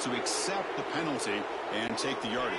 to accept the penalty and take the yardage.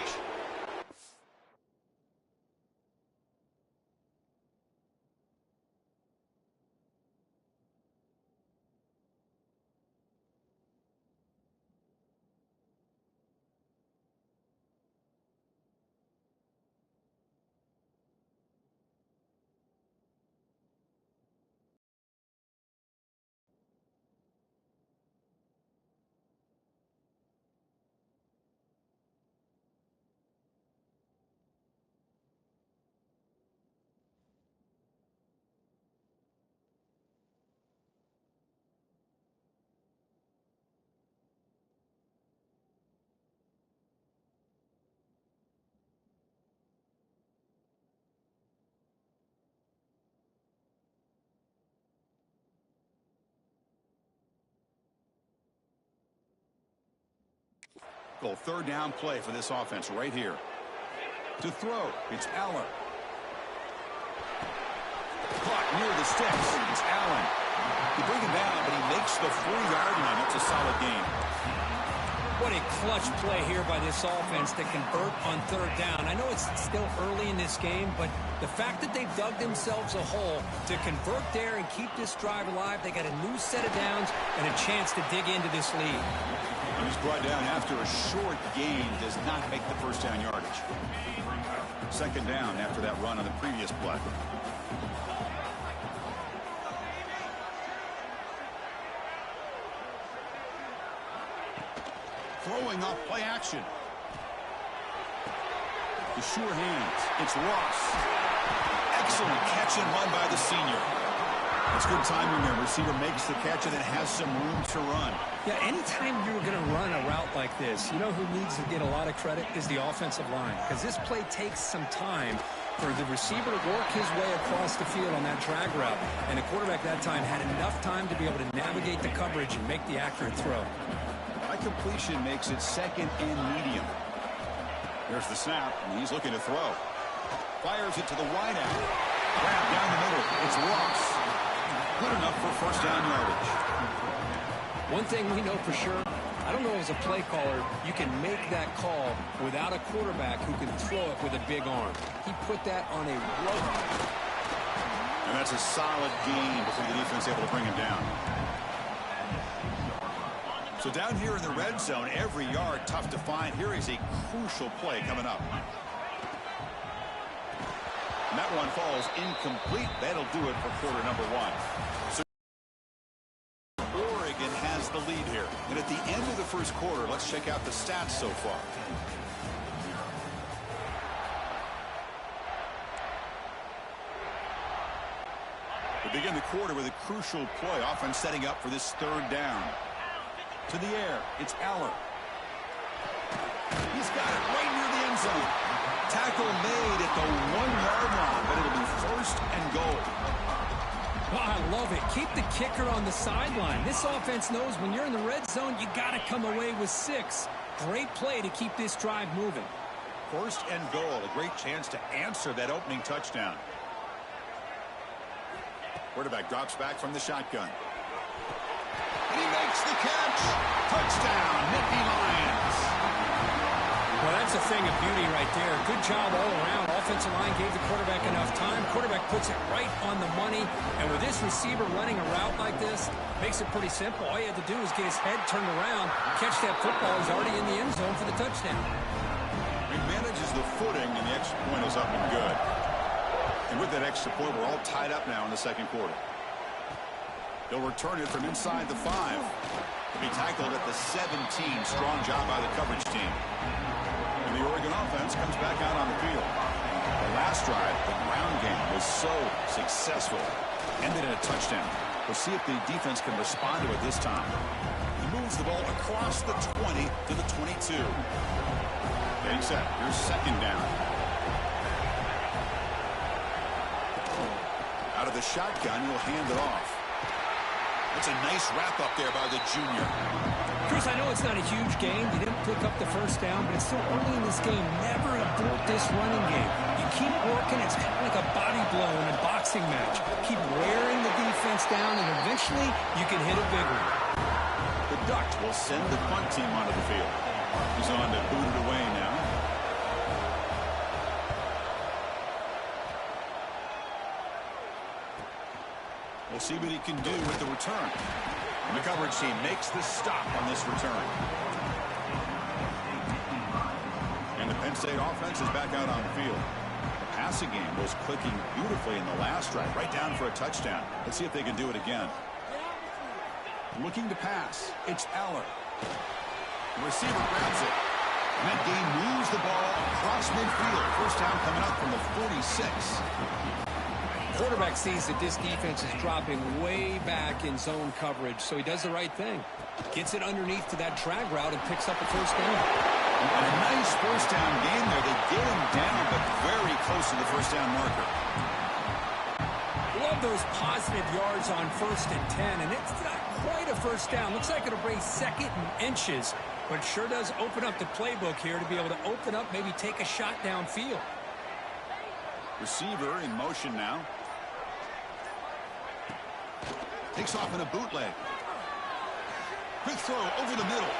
Goal, third down play for this offense right here. To throw, it's Allen. Caught near the sticks. It's Allen. They bring him down, but he makes the 4-yard line. It's a solid gain. What a clutch play here by this offense to convert on third down. I know it's still early in this game, but the fact that they've dug themselves a hole to convert there and keep this drive alive, they got a new set of downs and a chance to dig into this lead. He's brought down after a short gain, does not make the first down yardage. Second down after that run on the previous play. Throwing off play action. The sure hands. It's Ross. Excellent catch and run by the senior. It's good timing there. Receiver makes the catch and then has some room to run. Yeah, anytime you're going to run a route like this, you know who needs to get a lot of credit is the offensive line. Because this play takes some time for the receiver to work his way across the field on that drag route. And the quarterback that time had enough time to be able to navigate the coverage and make the accurate throw. High completion makes it second and medium. Here's the snap, and he's looking to throw. Fires it to the wideout. Grab down the middle. It's Ross. Good enough for first down yardage. One thing we know for sure, I don't know as a play caller, you can make that call without a quarterback who can throw it with a big arm. He put that on a rope. And that's a solid gain before the defense able to bring him down. So down here in the red zone, every yard tough to find. Here is a crucial play coming up. And that one falls incomplete. That'll do it for quarter number one. So Oregon has the lead here. And at the end of the first quarter, let's check out the stats so far. We begin the quarter with a crucial play, often setting up for this third down. To the air, it's Allen. He's got it right near the end zone. Tackle made at the 1-yard line, but it'll be first and goal. Oh, I love it. Keep the kicker on the sideline. This offense knows when you're in the red zone, you got to come away with 6. Great play to keep this drive moving. First and goal, a great chance to answer that opening touchdown. Quarterback drops back from the shotgun. And he makes the catch. Touchdown, Nittany Lions. Well, that's a thing of beauty right there. Good job all around. Offensive line gave the quarterback enough time. Quarterback puts it right on the money. And with this receiver running a route like this, makes it pretty simple. All you had to do is get his head turned around, catch that football. He's already in the end zone for the touchdown. He manages the footing, and the extra point is up and good. And with that extra point, we're all tied up now in the second quarter. They'll return it from inside the 5. To be tackled at the 17. Strong job by the coverage team. And the Oregon offense comes back out on the field. The last drive, the ground game, was so successful. Ended in a touchdown. We'll see if the defense can respond to it this time. He moves the ball across the 20 to the 22. Getting set. Here's second down. Out of the shotgun, he'll hand it off. It's a nice wrap-up there by the junior. Chris, I know it's not a huge game. You didn't pick up the first down, but it's still early in this game. Never abort this running game. You keep working. It's kind of like a body blow in a boxing match. Keep wearing the defense down, and eventually you can hit a big one. The ducked. We'll send the punt team onto the field. He's on to boot it away now. We'll see what he can do with the return. And the coverage team makes the stop on this return. And the Penn State offense is back out on the field. The passing game was clicking beautifully in the last drive, right down for a touchdown. Let's see if they can do it again. Looking to pass. It's Eller. The receiver grabs it. And that game moves the ball across midfield. First down coming up from the 46. Quarterback sees that this defense is dropping way back in zone coverage, so he does the right thing. Gets it underneath to that drag route and picks up a first down. And a nice first down game there. They get him down, but very close to the first down marker. Love those positive yards on 1st and 10, and it's not quite a first down. Looks like it'll bring 2nd and inches, but sure does open up the playbook here to be able to open up, maybe take a shot downfield. Receiver in motion now. Takes off in a bootleg. Quick throw over the middle.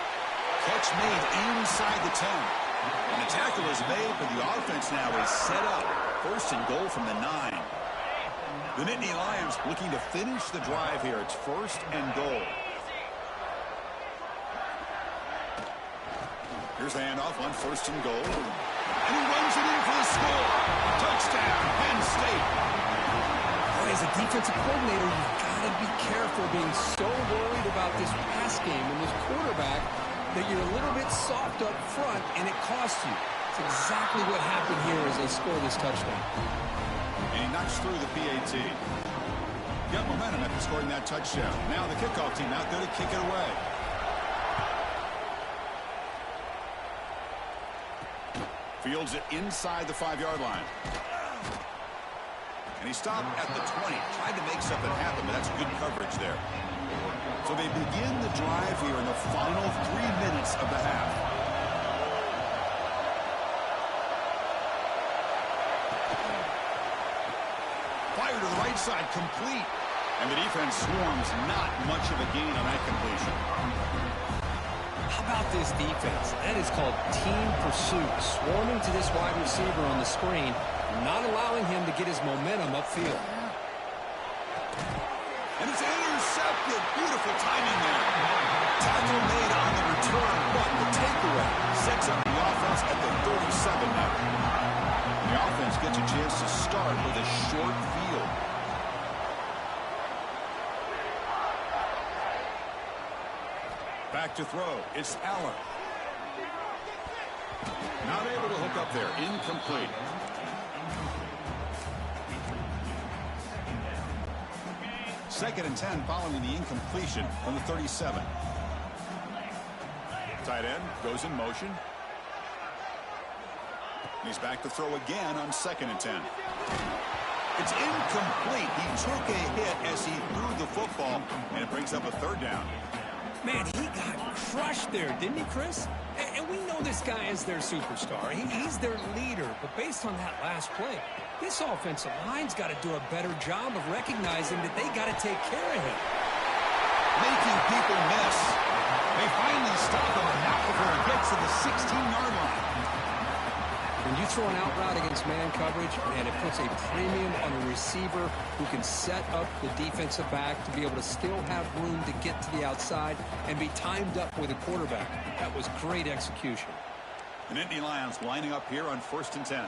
Catch made inside the 10. And the tackle is made, but the offense now is set up. 1st and goal from the 9. The Nittany Lions looking to finish the drive here. It's 1st and goal. Here's the handoff on 1st and goal. And he runs it in for the score. Touchdown, Penn State. As a defensive coordinator, you've got to be careful being so worried about this pass game and this quarterback that you're a little bit soft up front and it costs you. It's exactly what happened here as they score this touchdown. And he knocks through the PAT. Got momentum after scoring that touchdown. Now the kickoff team out there to kick it away. Fields it inside the 5-yard line. And he stopped at the 20. Tried to make something happen, but that's good coverage there. So they begin the drive here in the final 3 minutes of the half. Fire to the right side, complete. And the defense swarms, not much of a gain on that completion. How about this defense? That is called team pursuit. Swarming to this wide receiver on the screen, not allowing him to get his momentum upfield. And it's intercepted. Beautiful timing there. Tackle made on the return, but the takeaway sets up the offense at the 37 now. The offense gets a chance to start with a short field. Back to throw. It's Allen. Not able to hook up there. Incomplete. Second and 10 following the incompletion from the 37. Tight end goes in motion. And he's back to throw again on 2nd and 10. It's incomplete. He took a hit as he threw the football, and it brings up a 3rd down. Man, he got crushed there, didn't he, Chris? And we know this guy is their superstar. He's their leader. But based on that last play, this offensive line's got to do a better job of recognizing that they got to take care of him. Making people miss. They finally stop him, and not before he gets to the 16-yard line. When you throw an out route against man coverage, man, it puts a premium on a receiver who can set up the defensive back to be able to still have room to get to the outside and be timed up with a quarterback. That was great execution. The Nittany Lions lining up here on 1st and 10.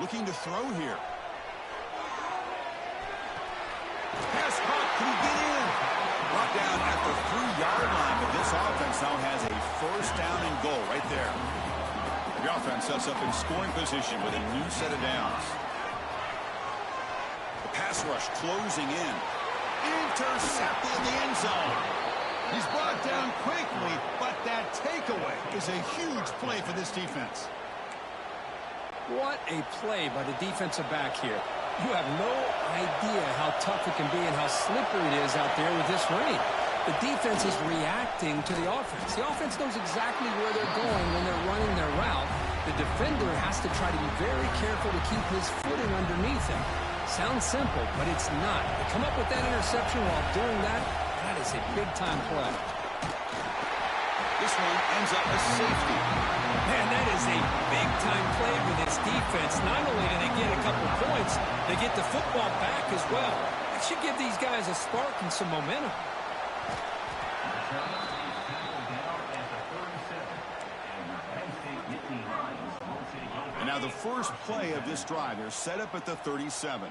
Looking to throw here. Pass caught. Can he get in? Brought down at the 3-yard line, but this offense now has a 1st down and goal right there. The offense sets up in scoring position with a new set of downs. The pass rush closing in. Intercepted in the end zone. He's brought down quickly, but that takeaway is a huge play for this defense. What a play by the defensive back here. You have no idea how tough it can be and how slippery it is out there with this rain. The defense is reacting to the offense. The offense knows exactly where they're going when they're running their route. The defender has to try to be very careful to keep his footing underneath him. Sounds simple, but it's not. To come up with that interception while doing that, that is a big-time play. This one ends up a safety. Man, that is a big-time play for this defense. Not only do they get a couple points, they get the football back as well. It should give these guys a spark and some momentum. And now the first play of this drive. They're set up at the 37.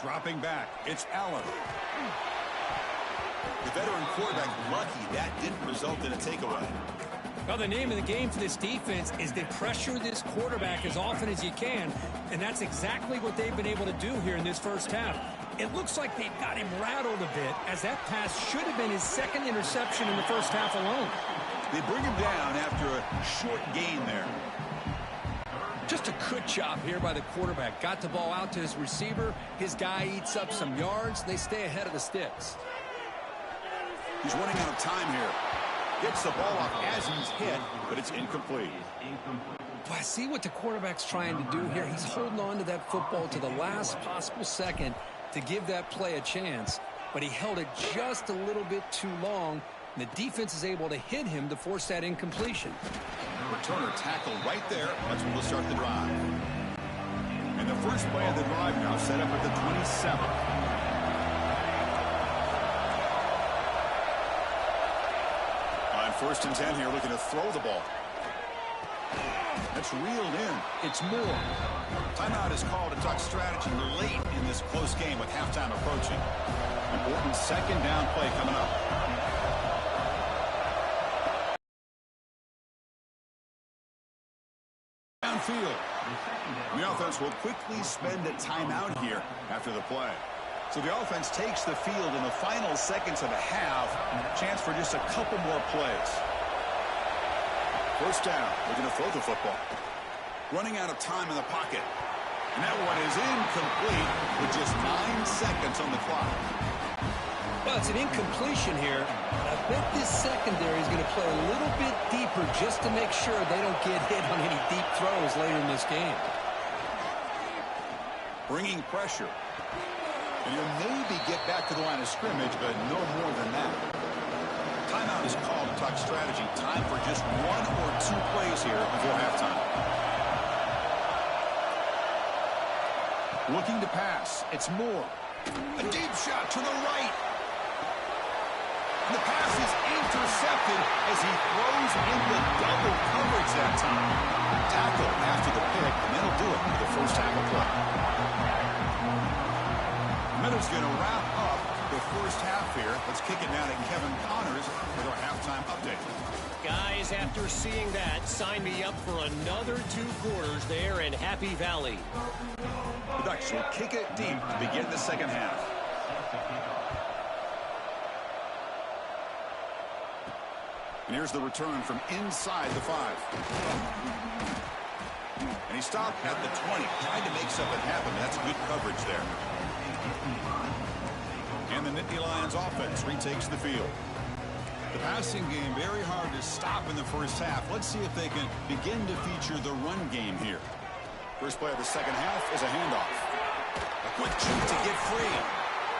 Dropping back, it's Allen. The veteran quarterback lucky that didn't result in a takeaway. Well, the name of the game for this defense is to pressure this quarterback as often as you can, and that's exactly what they've been able to do here in this first half. It looks like they've got him rattled a bit, as that pass should have been his second interception in the first half alone. They bring him down after a short gain there. Just a good job here by the quarterback. Got the ball out to his receiver. His guy eats up some yards. They stay ahead of the sticks. He's running out of time here. Gets the ball off as he's hit, but it's incomplete. Well, I see what the quarterback's trying to do here. He's holding on to that football to the last possible second to give that play a chance, but he held it just a little bit too long, and the defense is able to hit him to force that incompletion. Returner tackle right there. That's when we'll start the drive. And the first play of the drive now set up at the 27. On 1st and 10 here, looking to throw the ball. That's reeled in. It's Moore. Timeout is called to talk strategy late in this close game with halftime approaching. Important second down play coming up. Downfield. The offense will quickly spend a timeout here after the play. So the offense takes the field in the final seconds of the half. Chance for just a couple more plays. First down. They're going to throw the football. Running out of time in the pocket. And that one is incomplete with just 9 seconds on the clock. Well, it's an incompletion here. I bet this secondary is going to play a little bit deeper just to make sure they don't get hit on any deep throws later in this game. Bringing pressure. And he'll maybe get back to the line of scrimmage, but no more than that. Timeout is called to talk strategy. Time for just 1 or 2 plays here before halftime. Looking to pass. It's Moore. A deep shot to the right. And the pass is intercepted as he throws into double coverage that time. Tackle after the pick, and that'll do it for the first half of play. Minute's going to wrap up the first half here. Let's kick it now to Kevin Connors with our halftime update. Guys, after seeing that, sign me up for another 2 quarters there in Happy Valley. The Ducks will kick it deep to begin the second half. And here's the return from inside the 5. And he stopped at the 20, trying to make something happen. That's good coverage there. And the Nittany Lions offense retakes the field. The passing game very hard to stop in the first half. Let's see if they can begin to feature the run game here. First play of the second half is a handoff. A quick juke to get free.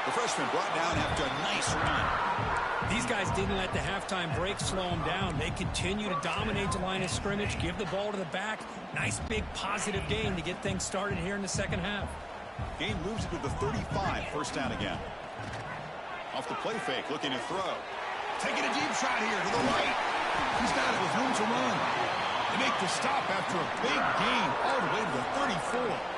The freshman brought down after a nice run. These guys didn't let the halftime break slow them down. They continue to dominate the line of scrimmage, give the ball to the back. Nice big positive gain to get things started here in the second half. Game moves it to the 35, first down again. Off the play fake, looking to throw. Taking a deep shot here to the right. He's got it with room to run. They make the stop after a big gain all the way to the 34.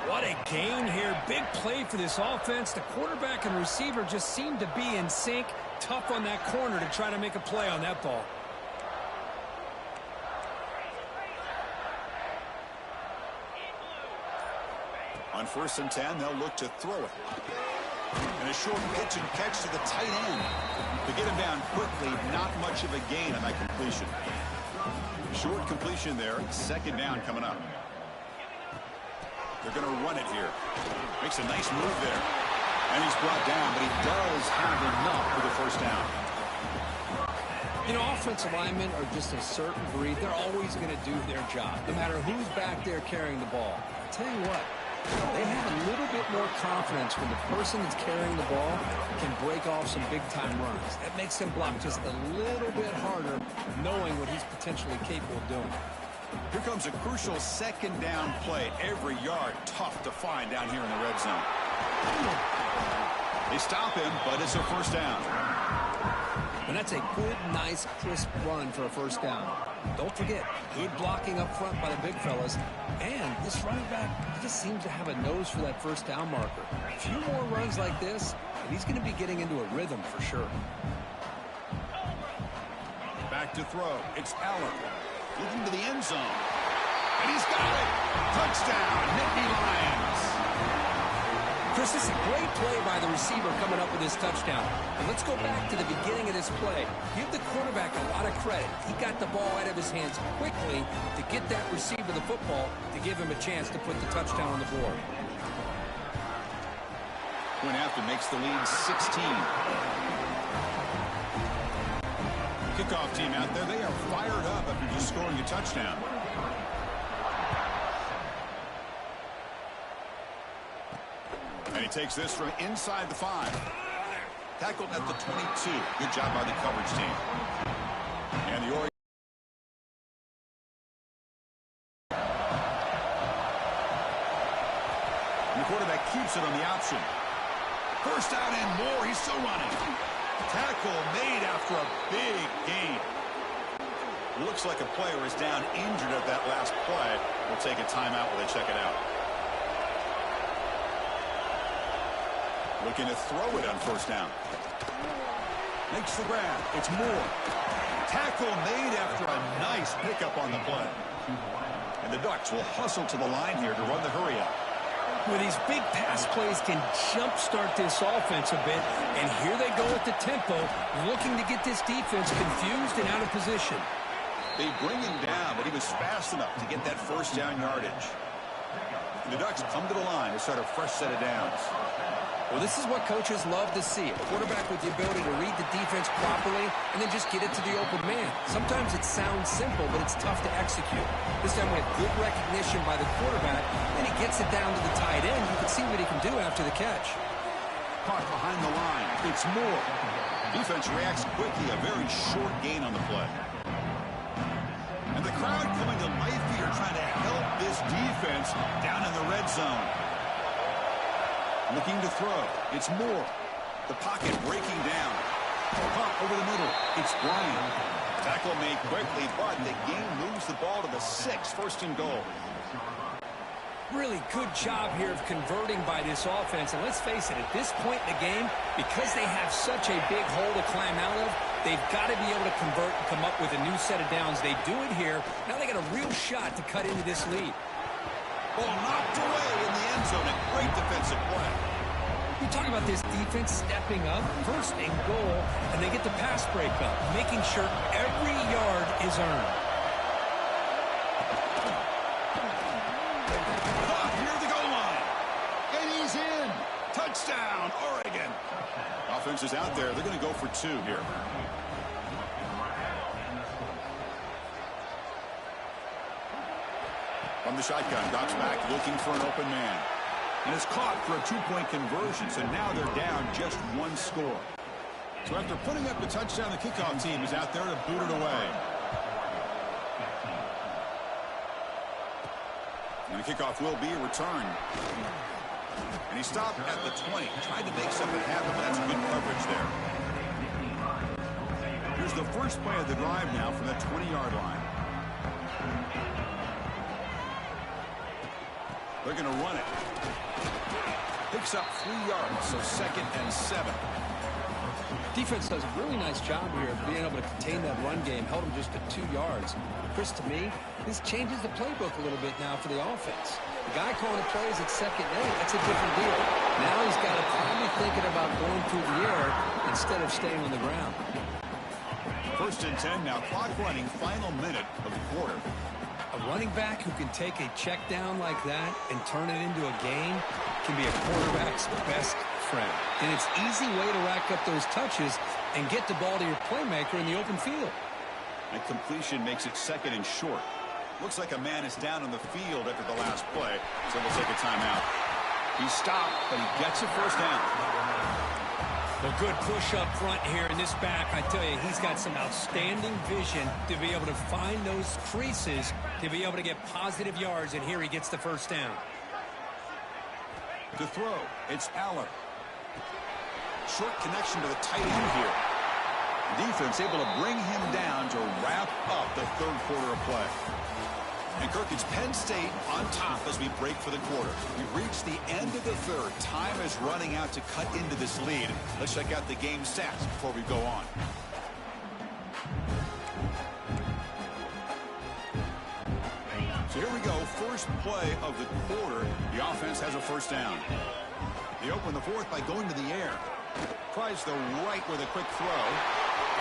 What a gain here. Big play for this offense. The quarterback and receiver just seem to be in sync. Tough on that corner to try to make a play on that ball. On 1st and 10, they'll look to throw it. And a short pitch and catch to the tight end. To get him down quickly, not much of a gain on that completion. Short completion there, second down coming up. They're going to run it here. Makes a nice move there. And he's brought down, but he does have enough for the first down. You know, offensive linemen are just a certain breed. They're always going to do their job, no matter who's back there carrying the ball. I'll tell you what, They have a little bit more confidence when the person that's carrying the ball can break off some big-time runs. That makes him block just a little bit harder, knowing what he's potentially capable of doing. Here comes a crucial second down play. Every yard tough to find down here in the red zone. They stop him, but it's a first down. And that's a good, nice, crisp run for a first down. Don't forget, good blocking up front by the big fellas. And this running back, he just seems to have a nose for that first down marker. A few more runs like this, and he's going to be getting into a rhythm for sure. Back to throw. It's Allen. Looking to the end zone. And he's got it. Touchdown, Nittany Lions. Chris, this is a great play by the receiver coming up with this touchdown. And let's go back to the beginning of this play. Give the quarterback a lot of credit. He got the ball out of his hands quickly to get that receiver the football to give him a chance to put the touchdown on the board. Point after makes the lead 16. Kickoff team out there, they are fired up after just scoring a touchdown. And he takes this from inside the 5. Tackled at the 22. Good job by the coverage team. And the Oregon. And the quarterback keeps it on the option. First down and more. He's still running. Tackle made after a big gain. Looks like a player is down injured at that last play. We'll take a timeout while they check it out. Looking to throw it on first down. Makes the grab. It's Moore. Tackle made after a nice pickup on the play. And the Ducks will hustle to the line here to run the hurry up. Where these big pass plays can jumpstart this offense a bit. And here they go at the tempo, looking to get this defense confused and out of position. They bring him down, but he was fast enough to get that first down yardage. And the Ducks come to the line to start a fresh set of downs. Well, this is what coaches love to see. A quarterback with the ability to read the defense properly and then just get it to the open man. Sometimes it sounds simple, but it's tough to execute. This time with good recognition by the quarterback, then he gets it down to the tight end. You can see what he can do after the catch. Caught behind the line. It's Moore. Defense reacts quickly. A very short gain on the play. And the crowd coming to life here trying to help this defense down in the red zone. Looking to throw. It's Moore. The pocket breaking down. Caught over the middle. It's Bryant. Tackle made quickly, but the game moves the ball to the 6. First and goal. Really good job here of converting by this offense. And let's face it, at this point in the game, because they have such a big hole to climb out of, they've got to be able to convert and come up with a new set of downs. They do it here. Now they got a real shot to cut into this lead. Ball knocked away in the end zone. A great defensive play. You talk about this defense stepping up, first and goal, and they get the pass break up, making sure every yard is earned. Near the goal line. And he's in. Touchdown, Oregon. Offense is out there. They're going to go for 2 here. From the shotgun, Doc's back looking for an open man. And is caught for a 2-point conversion, so now they're down just 1 score. So after putting up the touchdown, the kickoff team is out there to boot it away. And the kickoff will be returned. And he stopped at the 20, tried to make something happen, but that's good coverage there. Here's the first play of the drive now from that 20-yard line. They're going to run it. Picks up 3 yards, so 2nd and 7. Defense does a really nice job here of being able to contain that run game, held them just to 2 yards. Chris, to me, this changes the playbook a little bit now for the offense. The guy calling the plays at 2nd and 8, that's a different deal. Now he's got to probably thinking about going through the air instead of staying on the ground. 1st and 10 now, clock running, final minute of the quarter. A running back who can take a check down like that and turn it into a gain can be a quarterback's best friend. And it's an easy way to rack up those touches and get the ball to your playmaker in the open field. And completion makes it 2nd and short. Looks like a man is down on the field after the last play, so we'll take a timeout. He stopped, but he gets a first down. Well, good push up front here in this back. I tell you, he's got some outstanding vision to be able to find those creases, to be able to get positive yards, and here he gets the first down. To throw, it's Aller. Short connection to the tight end here. The defense able to bring him down to wrap up the third quarter of play. And Kirk, it's Penn State on top as we break for the quarter. We've reached the end of the third. Time is running out to cut into this lead. Let's check out the game stats before we go on. So here we go. First play of the quarter. The offense has a first down. They open the fourth by going to the air. Tries the right with a quick throw.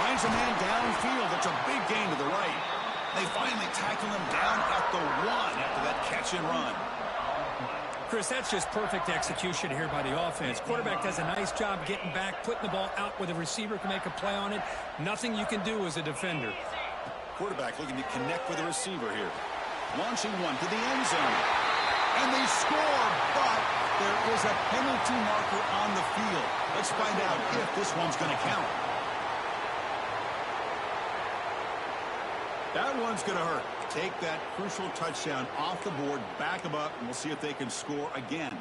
Finds a man downfield. That's a big gain to the right. They finally tackle him down at the one after that catch and run. Chris, that's just perfect execution here by the offense. Quarterback does a nice job getting back, putting the ball out where the receiver can make a play on it. Nothing you can do as a defender. Quarterback looking to connect with the receiver here. Launching one to the end zone. And they score, but there is a penalty marker on the field. Let's find out if this one's going to count. That one's going to hurt. Take that crucial touchdown off the board, back them up, and we'll see if they can score again.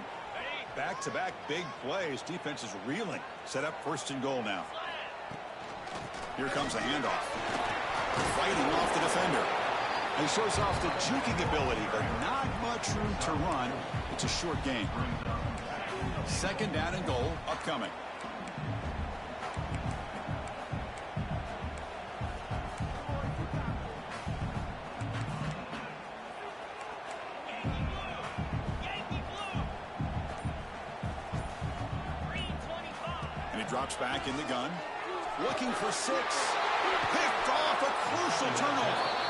Back-to-back big plays. Defense is reeling. Set up first and goal now. Here comes a handoff. Fighting off the defender. He shows off the juking ability, but not much room to run. It's a short game. Second down and goal upcoming. And he drops back in the gun. Looking for 6. Picked off, a crucial turnover.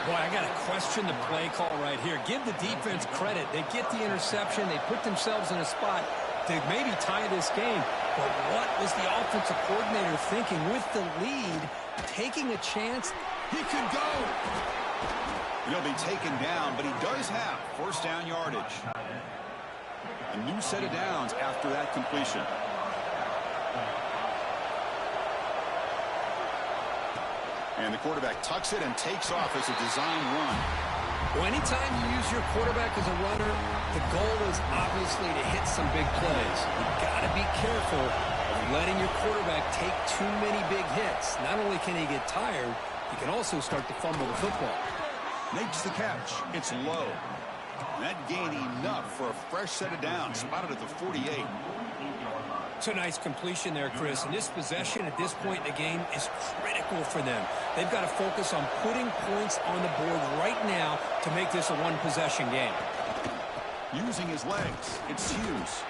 Boy, I got to question the play call right here. Give the defense credit. They get the interception. They put themselves in a spot to maybe tie this game. But what was the offensive coordinator thinking with the lead? Taking a chance. He could go. He'll be taken down, but he does have first down yardage. A new set of downs after that completion. And the quarterback tucks it and takes off as a design run. Well, anytime you use your quarterback as a runner, the goal is obviously to hit some big plays. You've got to be careful of letting your quarterback take too many big hits. Not only can he get tired, he can also start to fumble the football. Makes the catch. It's low. And that gained enough for a fresh set of downs. Spotted at the 48. It's a nice completion there, Chris. And this possession at this point in the game is critical for them. They've got to focus on putting points on the board right now to make this a one-possession game. Using his legs. It's Hughes.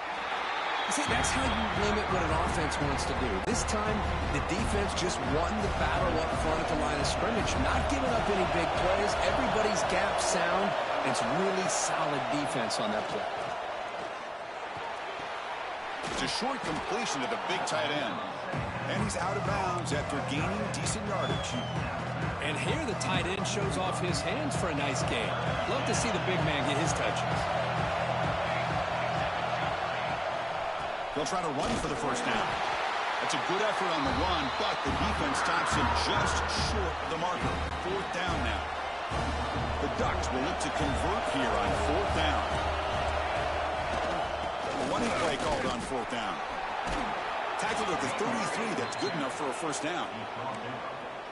See, that's how you limit what an offense wants to do. This time, the defense just won the battle up front at the line of scrimmage. Not giving up any big plays. Everybody's gap sound. It's really solid defense on that play. It's a short completion to the big tight end. And he's out of bounds after gaining decent yardage. And here the tight end shows off his hands for a nice game. Love to see the big man get his touches. They'll try to run for the first down. That's a good effort on the run, but the defense stops him just short of the marker. Fourth down now. The Ducks will look to convert here on fourth down. Running play called on fourth down. Tackled at the 33. That's good enough for a first down.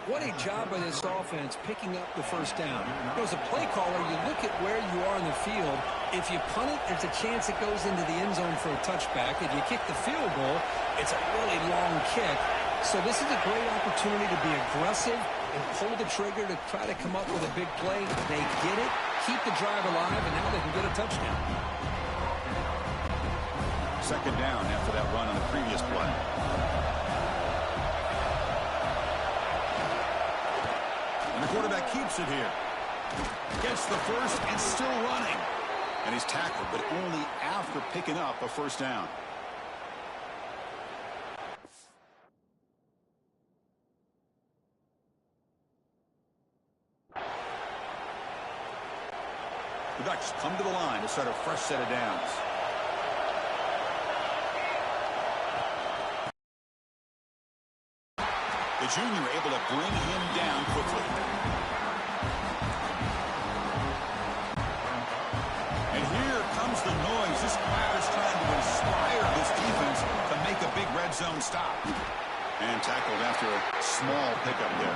What a job by this offense picking up the first down. As a play caller, you look at where you are in the field. If you punt it, there's a chance it goes into the end zone for a touchback. If you kick the field goal, it's a really long kick. So this is a great opportunity to be aggressive and pull the trigger to try to come up with a big play. They get it, keep the drive alive, and now they can get a touchdown. Second down after that run on the previous play. And the quarterback keeps it here. Gets the first and still running. And he's tackled, but only after picking up a first down. The Ducks come to the line to start a fresh set of downs. The junior able to bring him down quickly. And here comes the noise. This crowd is trying to inspire this defense to make a big red zone stop. And tackled after a small pickup there.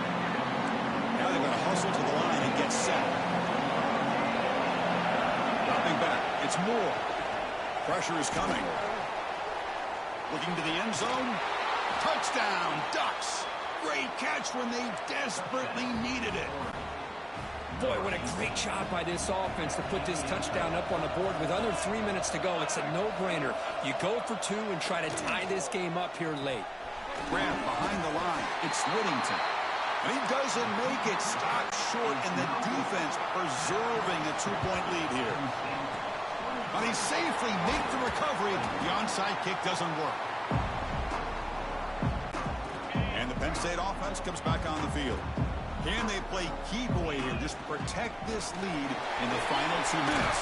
Now they're going to hustle to the line and get set. Dropping back. It's Moore. Pressure is coming. Looking to the end zone. Touchdown, Ducks. Great catch when they desperately needed it. Boy, what a great job by this offense to put this touchdown up on the board with under 3 minutes to go. It's a no-brainer. You go for two and try to tie this game up here late. Grant behind the line. It's Whittington. And he doesn't make it. Stop short, and the defense preserving a two-point lead here. But he safely makes the recovery. The onside kick doesn't work. And the Penn State offense comes back on the field. Can they play key boy here? Just protect this lead in the final 2 minutes.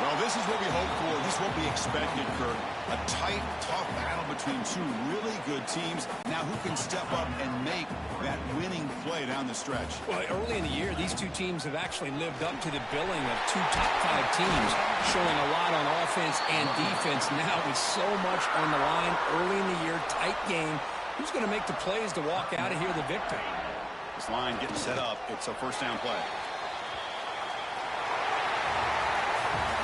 Well, this is what we hope for. This is what we expected, Kirk. A tight, tough battle between two really good teams. Now who can step up and make that winning play down the stretch? Well, early in the year, these two teams have actually lived up to the billing of two top-5 teams, showing a lot on offense and defense. Now with so much on the line early in the year, tight game, who's going to make the plays to walk out of here the victor? This line getting set up. It's a first down play.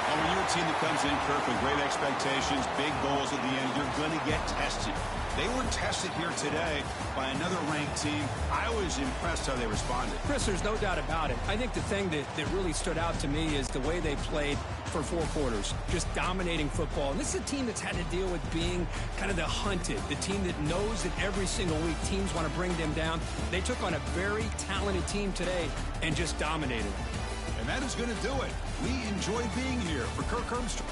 Well, when you're a team that comes in, Kirk, with great expectations, big goals at the end, you're going to get tested. They were tested here today by another ranked team. I was impressed how they responded. Chris, there's no doubt about it. I think the thing that really stood out to me is the way they played for 4 quarters, just dominating football. And this is a team that's had to deal with being kind of the hunted, the team that knows that every single week teams want to bring them down. They took on a very talented team today and just dominated. And that is going to do it. We enjoy being here. For Kirk Herbstreit,